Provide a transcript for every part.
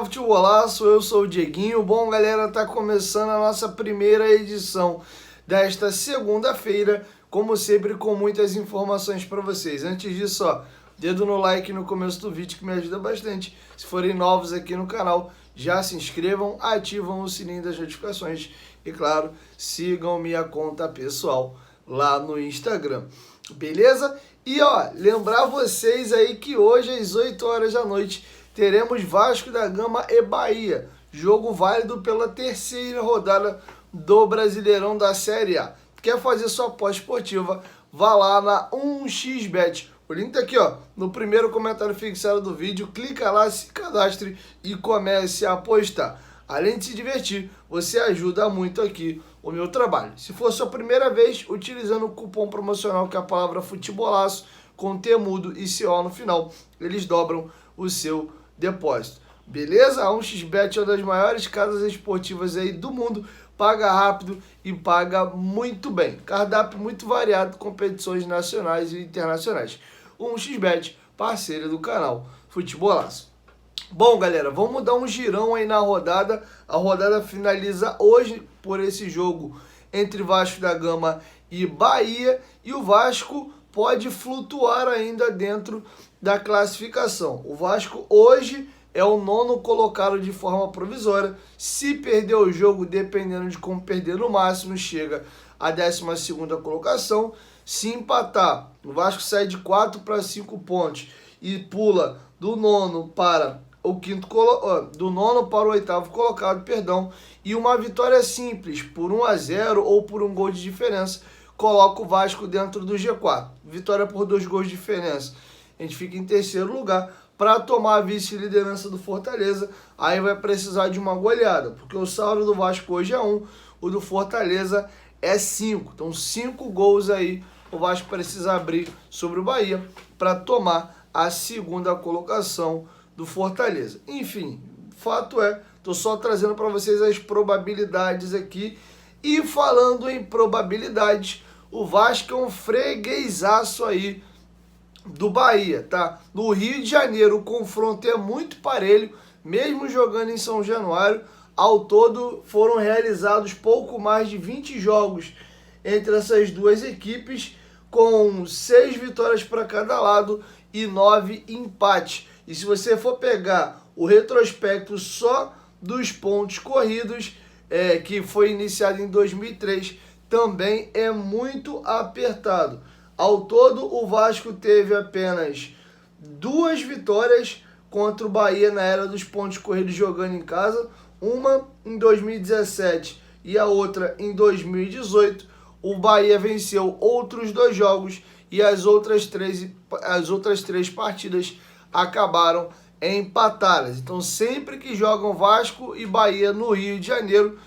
canal Futebolaço, eu sou o Dieguinho. Bom, galera, tá começando a nossa primeira edição desta segunda-feira, como sempre, com muitas informações para vocês. Antes disso, ó, dedo no like no começo do vídeo que me ajuda bastante. Se forem novos aqui no canal, já se inscrevam, ativam o sininho das notificações e, claro, sigam minha conta pessoal lá no Instagram, beleza? E, ó, lembrar vocês aí que hoje às 8 horas da noite teremos Vasco da Gama e Bahia, jogo válido pela terceira rodada do Brasileirão da Série A. Quer fazer sua aposta esportiva? Vá lá na 1xBet. O link tá aqui, ó, no primeiro comentário fixado do vídeo. Clica lá, se cadastre e comece a apostar. Além de se divertir, você ajuda muito aqui o meu trabalho. Se for sua primeira vez, utilizando o cupom promocional que é a palavra Futebolaço, com T mudo e CO no final, eles dobram o seu depósito. Beleza? A 1xBet é uma das maiores casas esportivas aí do mundo. Paga rápido e paga muito bem. Cardápio muito variado, competições nacionais e internacionais. 1xBet, parceira do canal Futebolaço. Bom, galera, vamos dar um girão aí na rodada. A rodada finaliza hoje por esse jogo entre Vasco da Gama e Bahia. E o Vasco pode flutuar ainda dentro da classificação. O Vasco hoje é o 9º colocado de forma provisória. Se perder o jogo, dependendo de como perder no máximo, chega à 12ª colocação. Se empatar, o Vasco sai de 4 para 5 pontos e pula do 9º para o do 9º para o 8º colocado, perdão. E uma vitória simples, por 1-0 ou por um gol de diferença, coloca o Vasco dentro do G4. Vitória por 2 gols de diferença, a gente fica em terceiro lugar. Para tomar a vice-liderança do Fortaleza, aí vai precisar de uma goleada, porque o saldo do Vasco hoje é 1, o do Fortaleza é 5. Então 5 gols aí o Vasco precisa abrir sobre o Bahia para tomar a 2ª colocação do Fortaleza. Enfim, fato é, tô só trazendo para vocês as probabilidades aqui. E falando em probabilidades, o Vasco é um freguesaço aí do Bahia, tá? No Rio de Janeiro o confronto é muito parelho, mesmo jogando em São Januário. Ao todo foram realizados pouco mais de 20 jogos entre essas duas equipes, com 6 vitórias para cada lado e 9 empates. E se você for pegar o retrospecto só dos pontos corridos, que foi iniciado em 2003, também é muito apertado. Ao todo, o Vasco teve apenas 2 vitórias contra o Bahia na era dos pontos corridos jogando em casa, uma em 2017 e a outra em 2018. O Bahia venceu outros 2 jogos e as outras 3 partidas acabaram empatadas. Então, sempre que jogam Vasco e Bahia no Rio de Janeiro,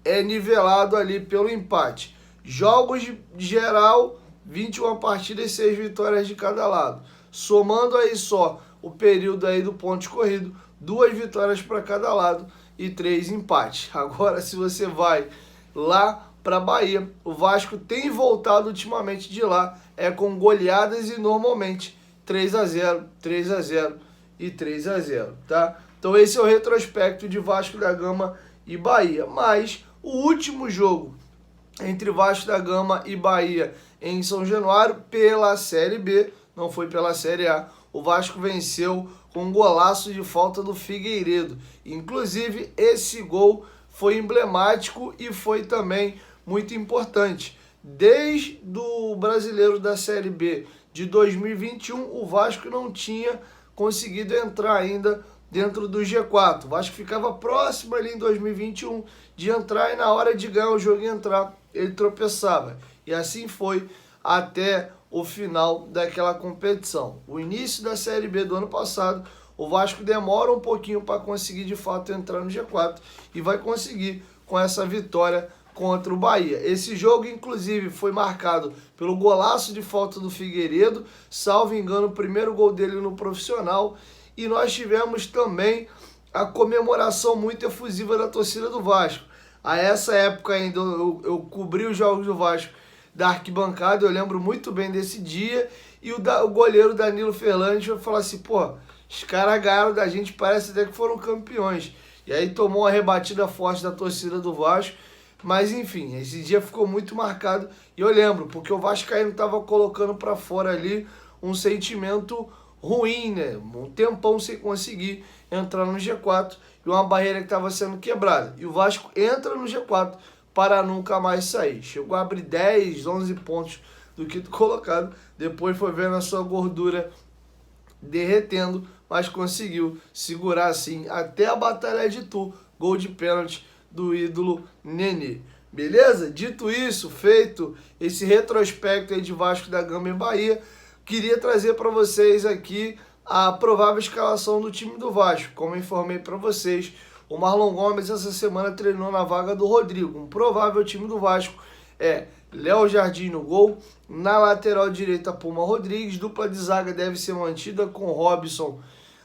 é nivelado ali pelo empate. Jogos de geral, 21 partidas e 6 vitórias de cada lado. Somando aí só o período aí do ponto corrido, 2 vitórias para cada lado e 3 empates. Agora, se você vai lá para Bahia, o Vasco tem voltado ultimamente de lá, com goleadas e normalmente 3-0, 3-0 e 3-0, tá? Então esse é o retrospecto de Vasco da Gama e Bahia. Mas o último jogo entre Vasco da Gama e Bahia em São Januário pela Série B, não foi pela Série A, o Vasco venceu com um golaço de falta do Figueiredo. Inclusive, esse gol foi emblemático e foi também muito importante. Desde o Brasileiro da Série B de 2021, o Vasco não tinha conseguido entrar ainda dentro do G4. O Vasco ficava próximo ali em 2021 de entrar e na hora de ganhar o jogo e entrar, ele tropeçava. E assim foi até o final daquela competição. O início da Série B do ano passado, o Vasco demora um pouquinho para conseguir de fato entrar no G4 e vai conseguir com essa vitória contra o Bahia. Esse jogo, inclusive, foi marcado pelo golaço de falta do Figueiredo, salvo engano, o primeiro gol dele no profissional. E nós tivemos também a comemoração muito efusiva da torcida do Vasco. A essa época ainda eu cobri os jogos do Vasco da arquibancada, eu lembro muito bem desse dia. E o goleiro Danilo Ferlandes vai falar assim, pô, Os caras ganharam da gente, parece até que foram campeões. E aí tomou uma rebatida forte da torcida do Vasco. Mas enfim, esse dia ficou muito marcado. E eu lembro, porque o Vascaíno tava colocando para fora ali um sentimento ruim, né? Um tempão sem conseguir entrar no G4 e uma barreira que estava sendo quebrada. E o Vasco entra no G4 para nunca mais sair. Chegou a abrir 10, 11 pontos do quinto colocado. Depois foi vendo a sua gordura derretendo, mas conseguiu segurar assim até a Batalha de Itu. Gol de pênalti do ídolo Nenê. Beleza? Dito isso, feito esse retrospecto aí de Vasco da Gama e Bahia, queria trazer para vocês aqui a provável escalação do time do Vasco. Como eu informei para vocês, o Marlon Gomes essa semana treinou na vaga do Rodrigo. Um provável time do Vasco é Léo Jardim no gol, na lateral direita Puma Rodrigues, dupla de zaga deve ser mantida com Robson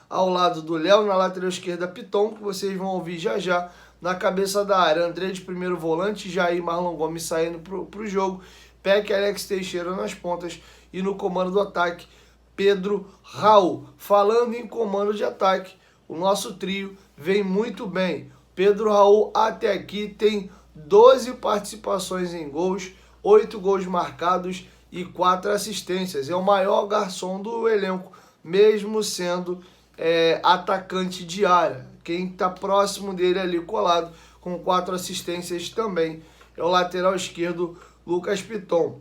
ao lado do Léo, na lateral esquerda Piton, que vocês vão ouvir já já, na cabeça da área André de primeiro volante, Jair Marlon Gomes saindo pro jogo, Peck e Alex Teixeira nas pontas e no comando do ataque Pedro Raul. Falando em comando de ataque, o nosso trio vem muito bem. Pedro Raul até aqui tem 12 participações em gols, 8 gols marcados e 4 assistências. É o maior garçom do elenco, mesmo sendo atacante de área. Quem está próximo dele ali colado com 4 assistências também é o lateral esquerdo Lucas Piton.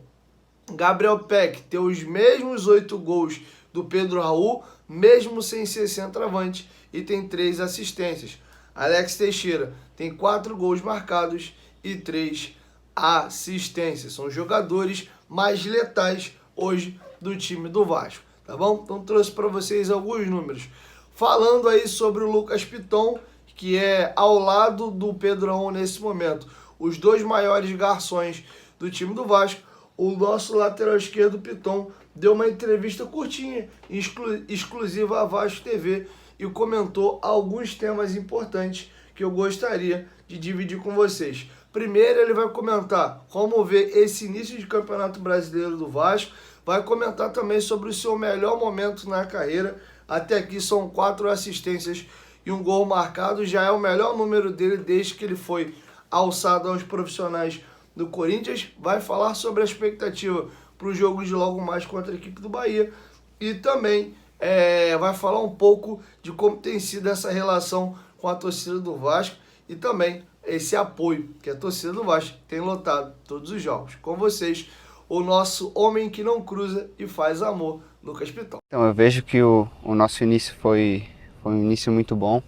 Gabriel Peck tem os mesmos 8 gols do Pedro Raul, mesmo sem ser centroavante, e tem 3 assistências. Alex Teixeira tem 4 gols marcados e 3 assistências. São jogadores mais letais hoje do time do Vasco, tá bom? Então trouxe para vocês alguns números. Falando aí sobre o Lucas Piton, que é ao lado do Pedro Raul nesse momento, os 2 maiores garçons do time do Vasco, o nosso lateral esquerdo, Piton, deu uma entrevista curtinha, exclusiva à Vasco TV, e comentou alguns temas importantes que eu gostaria de dividir com vocês. Primeiro, ele vai comentar como ver esse início de Campeonato Brasileiro do Vasco, vai comentar também sobre o seu melhor momento na carreira. Até aqui são 4 assistências e um gol marcado, já é o melhor número dele desde que ele foi alçado aos profissionais do Corinthians. Vai falar sobre a expectativa para o jogo de logo mais contra a equipe do Bahia e também vai falar um pouco de como tem sido essa relação com a torcida do Vasco e também esse apoio que a torcida do Vasco tem lotado todos os jogos. Com vocês, o nosso homem que não cruza e faz amor, Lucas Piton. Então, eu vejo que o nosso início foi um início muito bom.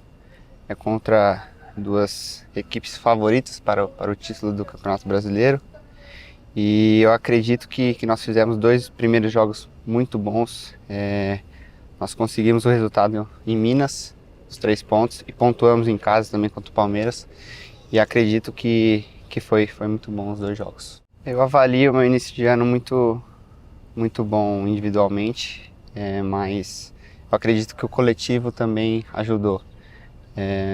É contra 2 equipes favoritas para o título do Campeonato Brasileiro. E eu acredito que nós fizemos 2 primeiros jogos muito bons. Nós conseguimos o resultado em Minas, os 3 pontos, e pontuamos em casa também contra o Palmeiras. E acredito que foi muito bom os 2 jogos. Eu avalio o meu início de ano muito bom individualmente, mas eu acredito que o coletivo também ajudou.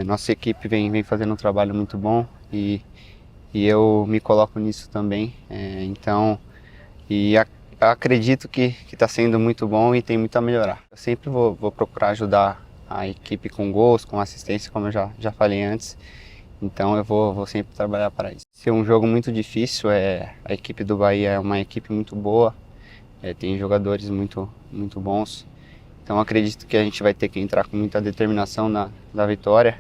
Nossa equipe vem fazendo um trabalho muito bom e eu me coloco nisso também. Acredito que está sendo muito bom e tem muito a melhorar. Eu sempre vou procurar ajudar a equipe com gols, com assistência, como eu já falei antes. Então eu vou sempre trabalhar para isso. Esse é um jogo muito difícil, a equipe do Bahia é uma equipe muito boa, tem jogadores muito bons. Então acredito que a gente vai ter que entrar com muita determinação na vitória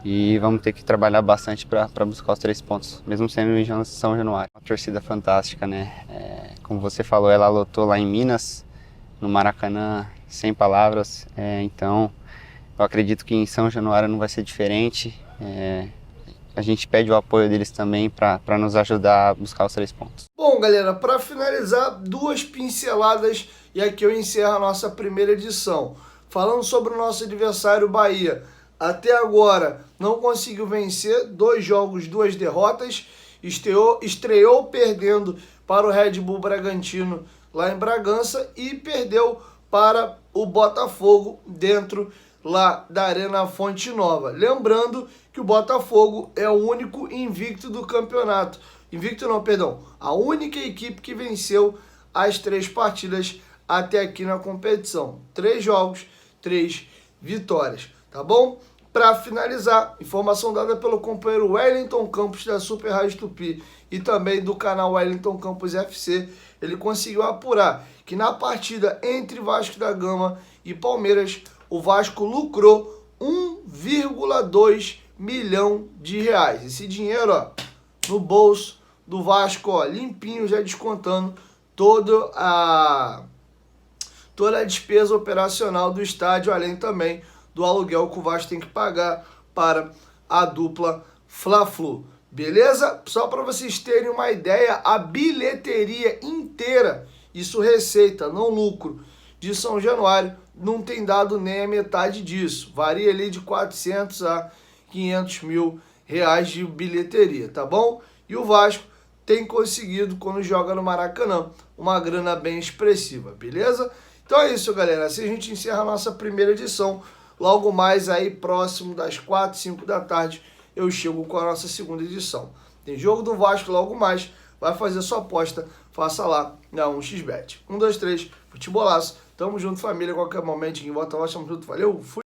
e vamos ter que trabalhar bastante para buscar os 3 pontos, mesmo sendo em São Januário. Uma torcida fantástica, né? Como você falou, ela lotou lá em Minas, no Maracanã, sem palavras. Então eu acredito que em São Januário não vai ser diferente. A gente pede o apoio deles também para nos ajudar a buscar os 3 pontos. Bom, galera, para finalizar, 2 pinceladas e aqui eu encerro a nossa primeira edição. Falando sobre o nosso adversário Bahia, até agora não conseguiu vencer, 2 jogos, 2 derrotas, estreou perdendo para o Red Bull Bragantino lá em Bragança e perdeu para o Botafogo dentro lá da Arena Fonte Nova. Lembrando que o Botafogo é o único invicto do campeonato. Invicto não, perdão. A única equipe que venceu as 3 partidas até aqui na competição. 3 jogos, 3 vitórias, tá bom? Para finalizar, informação dada pelo companheiro Wellington Campos da Super Rádio Tupi e também do canal Wellington Campos FC, ele conseguiu apurar que na partida entre Vasco da Gama e Palmeiras, o Vasco lucrou 1,2 milhão de reais. Esse dinheiro, ó, no bolso do Vasco, ó, limpinho, já descontando toda a despesa operacional do estádio, além também do aluguel que o Vasco tem que pagar para a dupla Fla-Flu. Beleza? Só para vocês terem uma ideia, a bilheteria inteira, isso receita, não lucro, de São Januário, não tem dado nem a metade disso. Varia ali de 400 a 500 mil reais de bilheteria, tá bom? E o Vasco tem conseguido, quando joga no Maracanã, uma grana bem expressiva, beleza? Então é isso, galera. Assim a gente encerra a nossa primeira edição. Logo mais aí, próximo das 4, 5 da tarde, eu chego com a nossa segunda edição. Tem jogo do Vasco logo mais. Vai fazer sua aposta, faça lá na 1xBet. 1, 2, 3, futebolaço. Tamo junto, família. Qualquer momento, em volta, nós tamo junto. Valeu, fui!